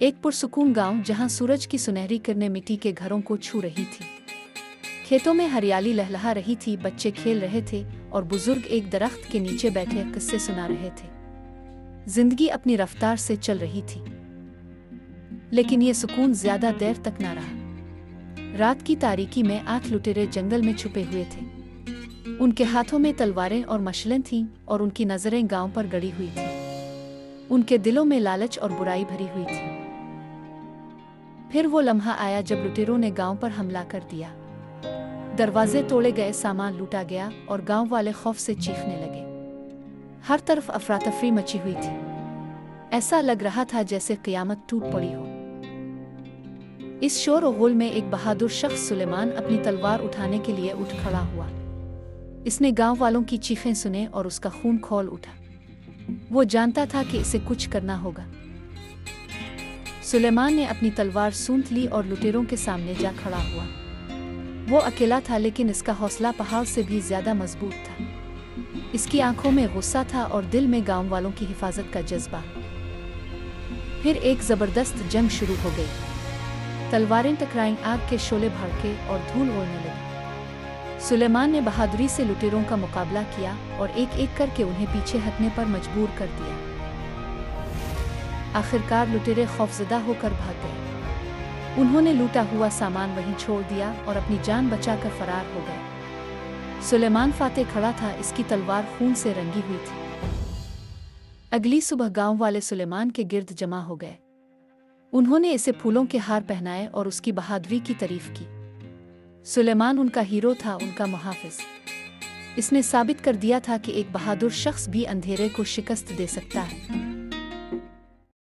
एक पुरसुकून गांव जहां सूरज की सुनहरी किरणें मिट्टी के घरों को छू रही थी। खेतों में हरियाली लहलहा रही थी, बच्चे खेल रहे थे और बुजुर्ग एक दरख्त के नीचे बैठे किस्से सुना रहे थे। जिंदगी अपनी रफ्तार से चल रही थी, लेकिन ये सुकून ज्यादा देर तक न रहा। रात की तारीकी में 8 लुटेरे जंगल में छुपे हुए थे। उनके हाथों में तलवारें और मशलें थीं और उनकी नजरें गांव पर गड़ी हुई थीं। उनके दिलों में लालच और बुराई भरी हुई थी। फिर वो लम्हा आया जब लुटेरों ने गांव पर हमला कर दिया। दरवाजे तोड़े गए, सामान लूटा गया और गांव वाले खौफ से चीखने लगे। हर तरफ अफरा-तफरी मची हुई थी। ऐसा लग रहा था जैसे क़यामत टूट पड़ी हो। इस शोर और गुल में एक बहादुर शख्स सुलेमान अपनी तलवार उठाने के लिए उठ खड़ा हुआ। इसने गांव वालों की चीखें सुने और उसका खून खौल उठा। वो जानता था कि इसे कुछ करना होगा। सुलेमान ने अपनी तलवार सूंघ ली और लुटेरों के सामने जा खड़ा हुआ। वो अकेला था, लेकिन इसका हौसला पहाड़ से भी ज्यादा मजबूत था। इसकी आंखों में गुस्सा था और दिल में गांव वालों की हिफाजत का जज्बा। फिर एक जबरदस्त जंग शुरू हो गई। तलवारें टकराईं, आग के शोले भड़के और धूल उड़ने लगी। सुलेमान ने बहादुरी से लुटेरों का मुकाबला किया और एक एक करके उन्हें पीछे हटने पर मजबूर कर दिया। आखिरकार लुटेरे खौफजदा होकर भाग गए। उन्होंने लूटा हुआ सामान वहीं छोड़ दिया और अपनी जान बचाकर फरार हो गए। सुलेमान फातेह खड़ा था, इसकी तलवार खून से रंगी हुई थी। अगली सुबह गांव वाले सुलेमान के गिर्द जमा हो गए। उन्होंने इसे फूलों के हार पहनाए और उसकी बहादुरी की तारीफ की। सुलेमान उनका हीरो था, उनका मुहाफिज। इसने साबित कर दिया था कि एक बहादुर शख्स भी अंधेरे को शिकस्त दे सकता है।